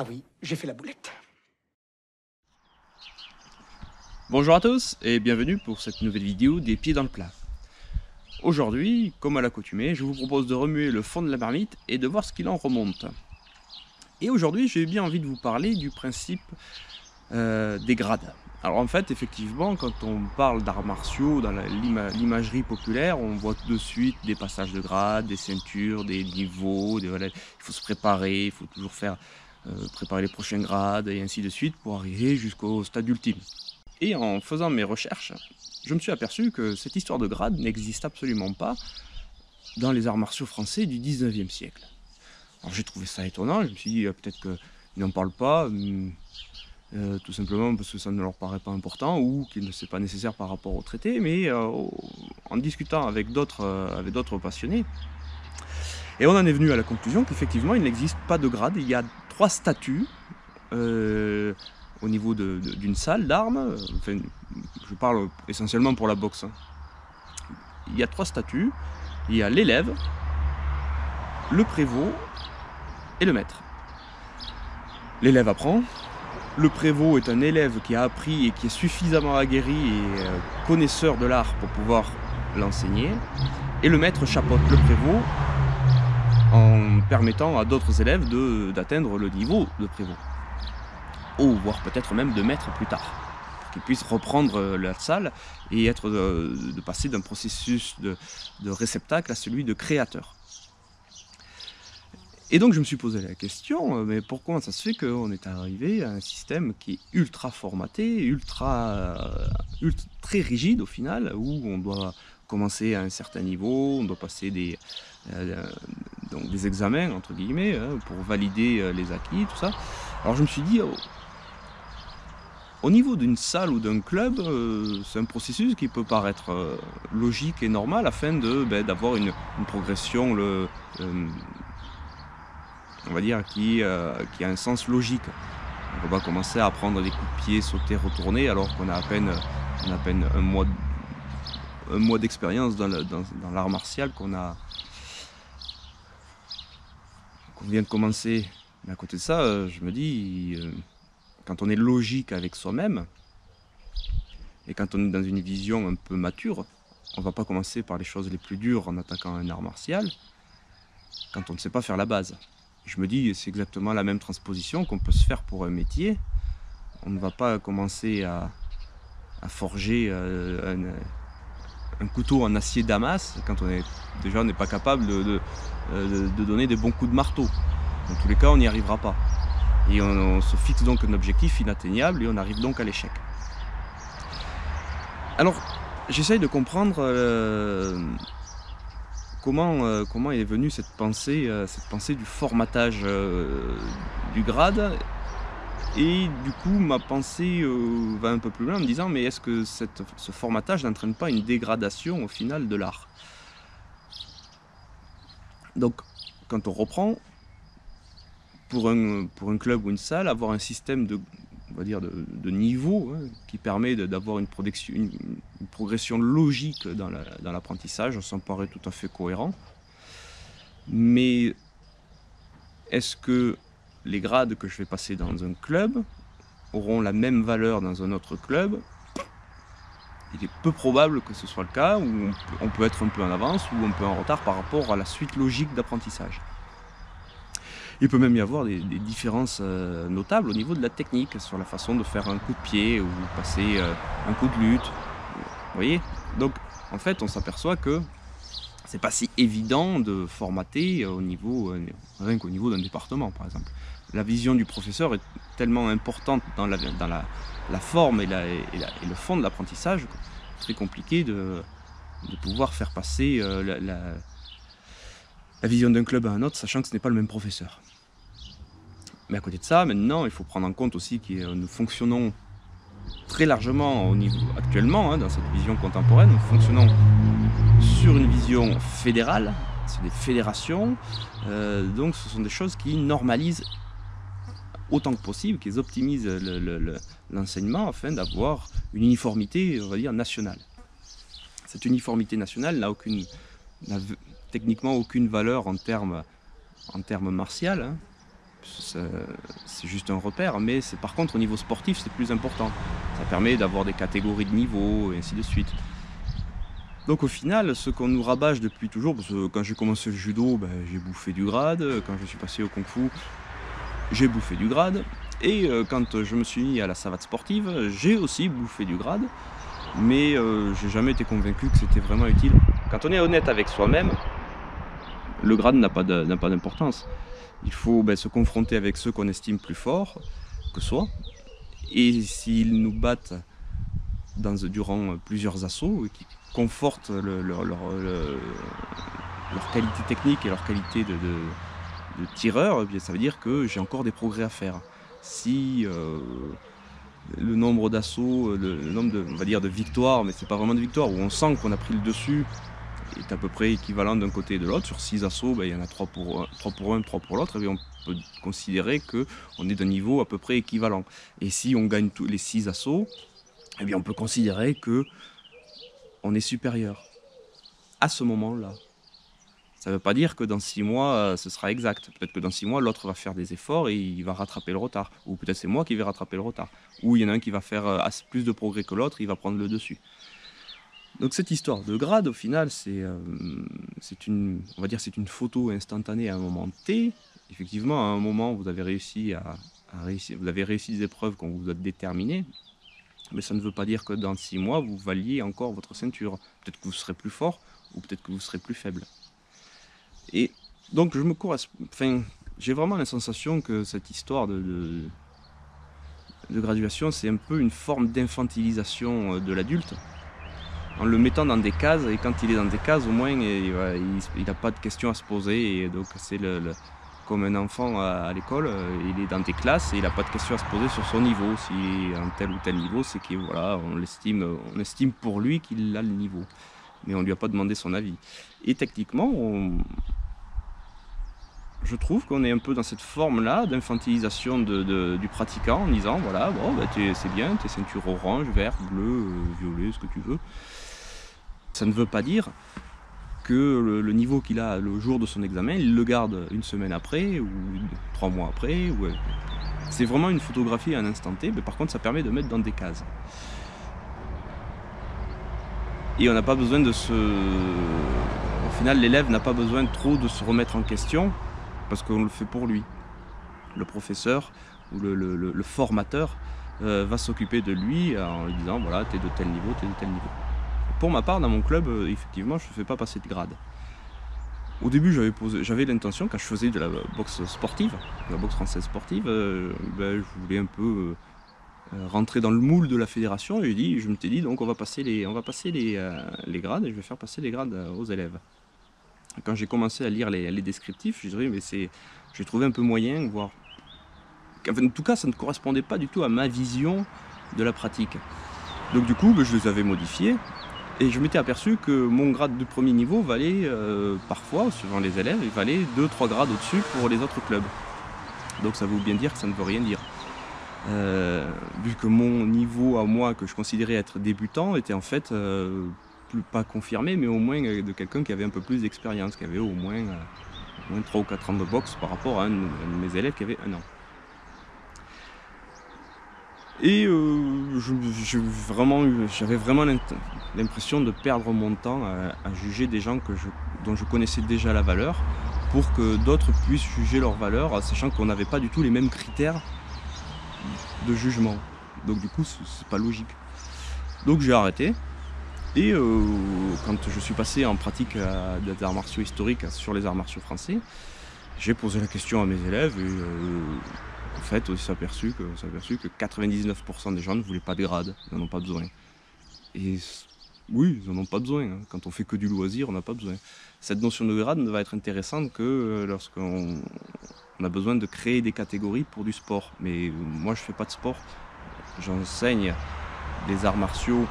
Ah oui, j'ai fait la boulette. Bonjour à tous et bienvenue pour cette nouvelle vidéo des pieds dans le plat. Aujourd'hui, comme à l'accoutumée, je vous propose de remuer le fond de la marmite et de voir ce qu'il en remonte. Et aujourd'hui, j'ai bien envie de vous parler du principe des grades. Alors en fait, effectivement, quand on parle d'arts martiaux dans l'imagerie populaire, on voit tout de suite des passages de grades, des ceintures, des niveaux, voilà, il faut se préparer, il faut toujours préparer les prochains grades et ainsi de suite pour arriver jusqu'au stade ultime. Et en faisant mes recherches, je me suis aperçu que cette histoire de grade n'existe absolument pas dans les arts martiaux français du 19e siècle. Alors j'ai trouvé ça étonnant, je me suis dit peut-être qu'ils n'en parlent pas, tout simplement parce que ça ne leur paraît pas important ou qu'il ne c'est pas nécessaire par rapport au traité, mais en discutant avec d'autres passionnés, et on en est venu à la conclusion qu'effectivement il n'existe pas de grade, il y a 3 statuts au niveau d'une salle d'armes, enfin, je parle essentiellement pour la boxe. Il y a 3 statuts, il y a l'élève, le prévôt et le maître. L'élève apprend, le prévôt est un élève qui a appris et qui est suffisamment aguerri et connaisseur de l'art pour pouvoir l'enseigner, et le maître chapeaute le prévôt en permettant à d'autres élèves d'atteindre le niveau de prévôt, ou voire peut-être même de maître plus tard, pour qu'ils puissent reprendre la salle et de passer d'un processus de réceptacle à celui de créateur. Et donc je me suis posé la question, mais pourquoi ça se fait qu'on est arrivé à un système qui est ultra formaté, très rigide au final, où on doit commencer à un certain niveau, on doit passer des examens entre guillemets pour valider les acquis, tout ça. Alors je me suis dit, au niveau d'une salle ou d'un club, c'est un processus qui peut paraître logique et normal afin d'avoir une progression, on va dire, qui a un sens logique. On ne va pas commencer à prendre des coups de pied, sauter, retourner, alors qu'on a à peine un mois d'expérience dans l'art martial qu'on vient de commencer. Mais à côté de ça, je me dis, quand on est logique avec soi-même, et quand on est dans une vision un peu mature, on ne va pas commencer par les choses les plus dures en attaquant un art martial, quand on ne sait pas faire la base. Je me dis, c'est exactement la même transposition qu'on peut se faire pour un métier. On ne va pas commencer à forger un couteau en acier Damas quand on n'est pas capable de donner des bons coups de marteau. Dans tous les cas, on n'y arrivera pas. Et on se fixe donc un objectif inatteignable et on arrive donc à l'échec. Alors, j'essaye de comprendre comment est venue cette pensée du formatage du grade. Et du coup, ma pensée va un peu plus loin en me disant, mais est-ce que ce formatage n'entraîne pas une dégradation au final de l'art? Donc, quand on reprend, pour un club ou une salle, avoir un système de niveau qui permet d'avoir une progression logique dans l'apprentissage, ça me paraît tout à fait cohérent. Mais est-ce que les grades que je vais passer dans un club auront la même valeur dans un autre club? Il est peu probable que ce soit le cas, où on peut être un peu en avance ou un peu en retard par rapport à la suite logique d'apprentissage. Il peut même y avoir des différences notables au niveau de la technique, sur la façon de faire un coup de pied ou passer un coup de lutte. Vous voyez? Donc en fait, on s'aperçoit que c'est pas si évident de formater rien qu'au niveau d'un département, par exemple. La vision du professeur est tellement importante dans la forme et le fond de l'apprentissage, c'est très compliqué de pouvoir faire passer la vision d'un club à un autre, sachant que ce n'est pas le même professeur. Mais à côté de ça, maintenant, il faut prendre en compte aussi que nous fonctionnons très largement actuellement, dans cette vision contemporaine, nous fonctionnons sur une vision fédérale, sur des fédérations, donc ce sont des choses qui normalisent autant que possible, qui optimisent l'enseignement afin d'avoir une uniformité, on va dire, nationale. Cette uniformité nationale n'a techniquement aucune valeur en termes martial, c'est juste un repère, mais par contre au niveau sportif c'est plus important. Ça permet d'avoir des catégories de niveau et ainsi de suite. Donc au final, ce qu'on nous rabâche depuis toujours, parce que quand j'ai commencé le judo, ben, j'ai bouffé du grade, quand je suis passé au kung-fu, j'ai bouffé du grade, et quand je me suis mis à la savate sportive, j'ai aussi bouffé du grade, mais j'ai jamais été convaincu que c'était vraiment utile. Quand on est honnête avec soi-même, le grade n'a pas d'importance. Il faut se confronter avec ceux qu'on estime plus forts que soi, et s'ils nous battent durant plusieurs assauts, et qui confortent leur qualité technique et leur qualité de tireur, eh bien, ça veut dire que j'ai encore des progrès à faire. Si le nombre d'assauts, le nombre on va dire de victoires, mais c'est pas vraiment de victoires, où on sent qu'on a pris le dessus, est à peu près équivalent d'un côté et de l'autre. Sur 6 assauts, il y en a 3 pour un, 3 pour l'autre, et bien on peut considérer qu'on est d'un niveau à peu près équivalent. Et si on gagne tous les 6 assauts, eh bien on peut considérer qu'on est supérieur à ce moment-là. Ça ne veut pas dire que dans 6 mois, ce sera exact. Peut-être que dans 6 mois, l'autre va faire des efforts et il va rattraper le retard. Ou peut-être c'est moi qui vais rattraper le retard. Ou il y en a un qui va faire plus de progrès que l'autre, il va prendre le dessus. Donc cette histoire de grade, au final, c'est une photo instantanée à un moment T. Effectivement, à un moment, vous avez réussi vous avez réussi des épreuves qu'on vous a déterminées. Mais ça ne veut pas dire que dans 6 mois, vous valiez encore votre ceinture. Peut-être que vous serez plus fort, ou peut-être que vous serez plus faible. Et donc j'ai vraiment la sensation que cette histoire de graduation, c'est un peu une forme d'infantilisation de l'adulte, en le mettant dans des cases, et quand il est dans des cases, au moins il n'a pas de questions à se poser, et donc c'est comme un enfant à l'école, il est dans des classes et il n'a pas de questions à se poser sur son niveau. S'il est en tel ou tel niveau, c'est on estime pour lui qu'il a le niveau, mais on ne lui a pas demandé son avis. Et techniquement, je trouve qu'on est un peu dans cette forme-là d'infantilisation du pratiquant, en disant voilà, bon, c'est bien, t'es ceinture orange, vert, bleu, violet, ce que tu veux. Ça ne veut pas dire que le niveau qu'il a le jour de son examen, il le garde une semaine après, ou 3 mois après. C'est vraiment une photographie à un instant T, mais par contre ça permet de mettre dans des cases. Et on n'a pas besoin Au final, l'élève n'a pas besoin trop de se remettre en question, parce qu'on le fait pour lui. Le professeur ou le formateur va s'occuper de lui en lui disant voilà, t'es de tel niveau, t'es de tel niveau. Pour ma part, dans mon club, effectivement, je ne fais pas passer de grade. Au début, j'avais l'intention, quand je faisais de la boxe sportive, de la boxe française sportive, je voulais un peu rentrer dans le moule de la fédération, et je m'étais dit donc on va passer les grades, et je vais faire passer les grades aux élèves. Quand j'ai commencé à lire les descriptifs, j'ai trouvé un peu moyen, voire... Enfin, en tout cas, ça ne correspondait pas du tout à ma vision de la pratique. Donc du coup, je les avais modifiés, et je m'étais aperçu que mon grade de premier niveau valait parfois, suivant les élèves, il valait 2-3 grades au-dessus pour les autres clubs. Donc ça veut bien dire que ça ne veut rien dire. Vu que mon niveau à moi, que je considérais être débutant, était en fait pas confirmé, mais au moins de quelqu'un qui avait un peu plus d'expérience, qui avait au moins 3 ou 4 ans de boxe par rapport à un de mes élèves qui avait 1 an. Et j'avais vraiment l'impression de perdre mon temps à juger des gens dont je connaissais déjà la valeur, pour que d'autres puissent juger leur valeur, sachant qu'on n'avait pas du tout les mêmes critères de jugement. Donc du coup, c'est pas logique. Donc j'ai arrêté. Et quand je suis passé en pratique des arts martiaux historiques sur les arts martiaux français, j'ai posé la question à mes élèves, et en fait, on s'est aperçu que 99% des gens ne voulaient pas de grade, ils n'en ont pas besoin. Et oui, ils n'en ont pas besoin. Hein. Quand on fait que du loisir, on n'a pas besoin. Cette notion de grade ne va être intéressante que lorsqu'on a besoin de créer des catégories pour du sport. Mais moi, je ne fais pas de sport. J'enseigne des arts martiaux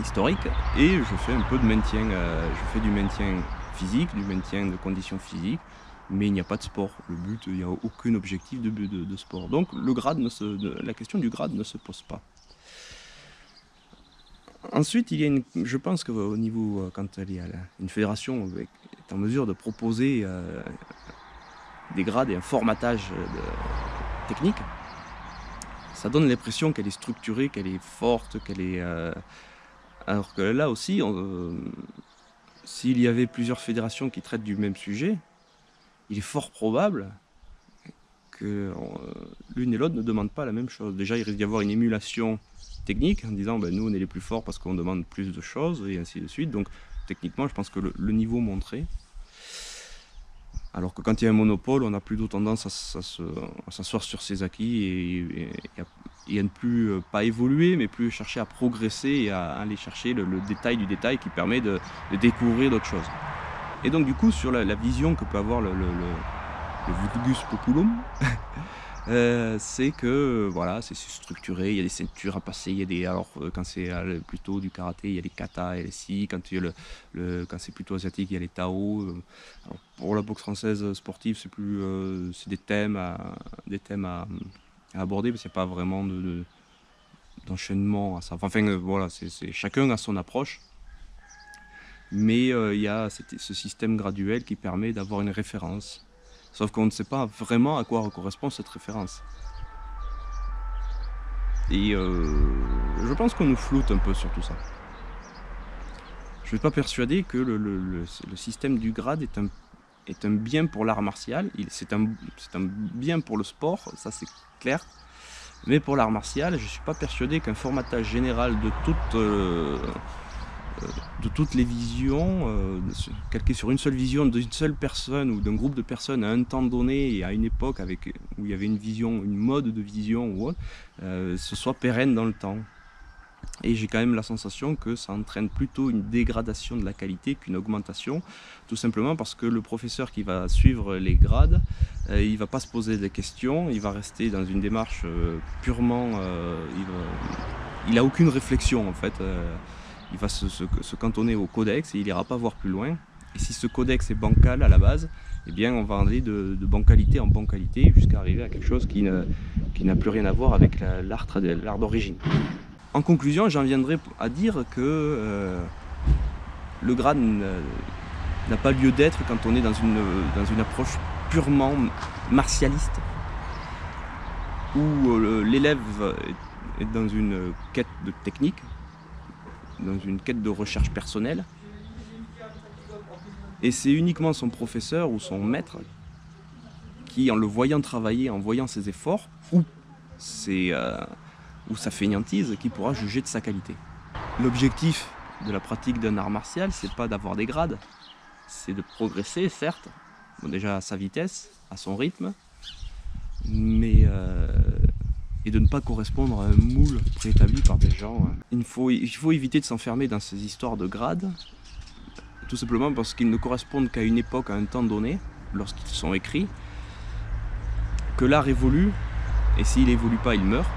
historiques, et je fais un peu de maintien. Je fais du maintien physique, du maintien de conditions physiques, mais il n'y a pas de sport. Le but, il n'y a aucun objectif de sport. Donc la question du grade ne se pose pas. Ensuite, je pense qu'au niveau, quand une fédération est en mesure de proposer des grades et un formatage technique, ça donne l'impression qu'elle est structurée, qu'elle est forte, qu'elle est... alors que là aussi, s'il y avait plusieurs fédérations qui traitent du même sujet, il est fort probable que l'une et l'autre ne demandent pas la même chose. Déjà, il risque d'y avoir une émulation technique en disant ben, nous on est les plus forts parce qu'on demande plus de choses et ainsi de suite. Donc techniquement, je pense que le niveau monterait. Alors que quand il y a un monopole, on a plutôt tendance à s'asseoir sur ses acquis et à ne plus pas évoluer, mais plus chercher à progresser et à aller chercher le détail du détail qui permet de découvrir d'autres choses. Et donc du coup, sur la vision que peut avoir le vulgus populum, c'est que voilà, c'est structuré, il y a des ceintures à passer, il y a des, alors quand c'est plutôt du karaté, il y a les kata et les si, quand c'est plutôt asiatique, il y a les tao. Alors, pour la boxe française sportive, c'est plus c'est des thèmes à aborder, parce qu'il n'y a pas vraiment d'enchaînement à ça. Enfin voilà, c'est chacun a son approche. Mais il y a ce système graduel qui permet d'avoir une référence. Sauf qu'on ne sait pas vraiment à quoi correspond cette référence. Et je pense qu'on nous floute un peu sur tout ça. Je ne suis pas persuadé que le système du grade est un bien pour l'art martial. C'est un bien pour le sport, ça c'est clair. Mais pour l'art martial, je ne suis pas persuadé qu'un formatage général de toutes les visions, calqué sur une seule vision d'une seule personne ou d'un groupe de personnes à un temps donné et à une époque où il y avait une vision, une mode de vision ou autre, ce soit pérenne dans le temps. Et j'ai quand même la sensation que ça entraîne plutôt une dégradation de la qualité qu'une augmentation, tout simplement parce que le professeur qui va suivre les grades, il ne va pas se poser des questions, il va rester dans une démarche purement... il n'a aucune réflexion en fait. Il va se cantonner au codex et il n'ira pas voir plus loin. Et si ce codex est bancal à la base, eh bien on va aller de bancalité en bancalité jusqu'à arriver à quelque chose qui n'a plus rien à voir avec l'art d'origine. En conclusion, j'en viendrai à dire que le grade n'a pas lieu d'être quand on est dans une approche purement martialiste, où l'élève est dans une quête de technique, dans une quête de recherche personnelle, et c'est uniquement son professeur ou son maître qui, en le voyant travailler, en voyant ses efforts ou sa fainéantise, qui pourra juger de sa qualité. L'objectif de la pratique d'un art martial, c'est pas d'avoir des grades, c'est de progresser, certes, bon, déjà à sa vitesse, à son rythme, mais et de ne pas correspondre à un moule préétabli par des gens. Il faut éviter de s'enfermer dans ces histoires de grades, tout simplement parce qu'ils ne correspondent qu'à une époque, à un temps donné, lorsqu'ils sont écrits, que l'art évolue, et s'il n'évolue pas, il meurt.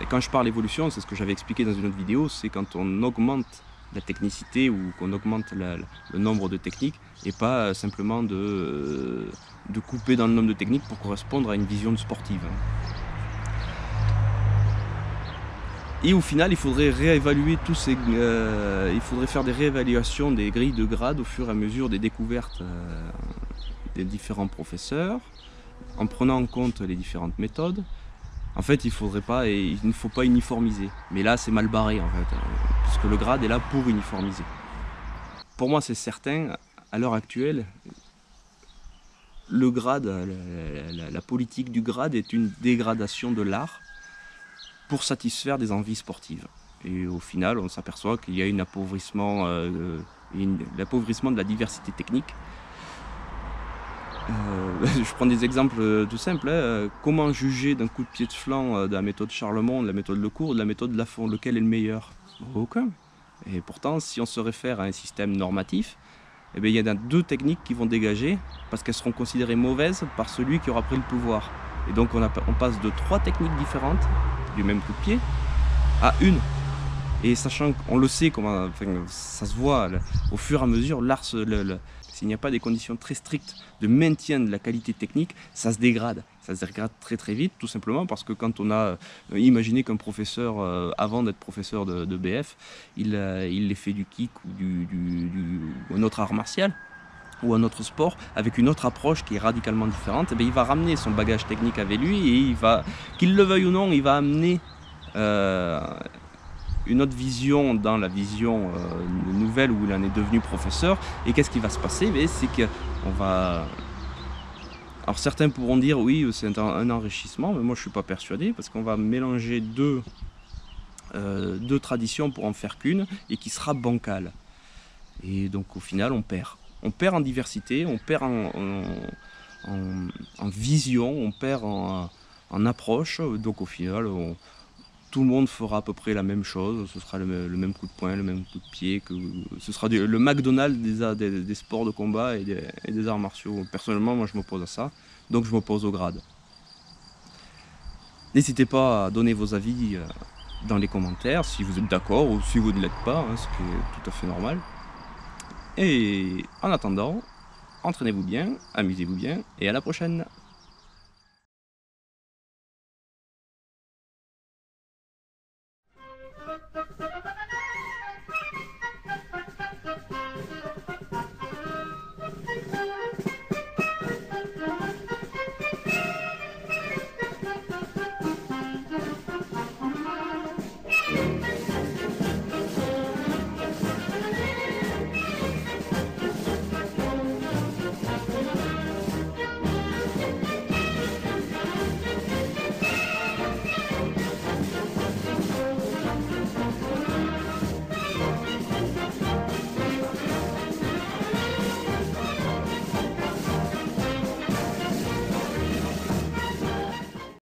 Et quand je parle d'évolution, c'est ce que j'avais expliqué dans une autre vidéo, c'est quand on augmente la technicité ou qu'on augmente le nombre de techniques, et pas simplement de couper dans le nombre de techniques pour correspondre à une vision sportive. Et au final, il faudrait réévaluer il faudrait faire des réévaluations des grilles de grades au fur et à mesure des découvertes des différents professeurs, en prenant en compte les différentes méthodes. En fait, il ne faut pas uniformiser. Mais là, c'est mal barré, en fait, puisque le grade est là pour uniformiser. Pour moi, c'est certain, à l'heure actuelle, le grade, la politique du grade est une dégradation de l'art pour satisfaire des envies sportives. Et au final, on s'aperçoit qu'il y a un appauvrissement de la diversité technique. Je prends des exemples tout simples. Comment juger d'un coup de pied de flanc de la méthode Charlemont, de la méthode Lecourt, de la méthode Lafont, lequel est le meilleur? Aucun. Et pourtant, si on se réfère à un système normatif, eh bien, il y en a deux techniques qui vont dégager parce qu'elles seront considérées mauvaises par celui qui aura pris le pouvoir. Et donc on passe de 3 techniques différentes du même coup de pied à une. Et sachant qu'on le sait, ça se voit au fur et à mesure, l'art, s'il n'y a pas des conditions très strictes de maintien de la qualité technique, ça se dégrade. Ça se dégrade très très vite, tout simplement parce que quand on a imaginé qu'un professeur, avant d'être professeur de BF, il ait fait du kick ou un autre art martial, ou un autre sport avec une autre approche qui est radicalement différente, eh bien, il va ramener son bagage technique avec lui et il va, qu'il le veuille ou non, il va amener une autre vision dans la vision nouvelle où il en est devenu professeur. Et qu'est-ce qui va se passer? C'est qu'on va... Alors certains pourront dire oui, c'est un enrichissement, mais moi je ne suis pas persuadé parce qu'on va mélanger deux traditions pour en faire qu'une et qui sera bancale. Et donc au final on perd. On perd en diversité, on perd en vision, on perd en approche. Donc au final, tout le monde fera à peu près la même chose. Ce sera le même coup de poing, le même coup de pied. Ce sera le McDonald's des sports de combat et des arts martiaux. Personnellement, moi je m'oppose à ça. Donc je m'oppose au grade. N'hésitez pas à donner vos avis dans les commentaires si vous êtes d'accord ou si vous ne l'êtes pas, ce qui est tout à fait normal. Et en attendant, entraînez-vous bien, amusez-vous bien et à la prochaine!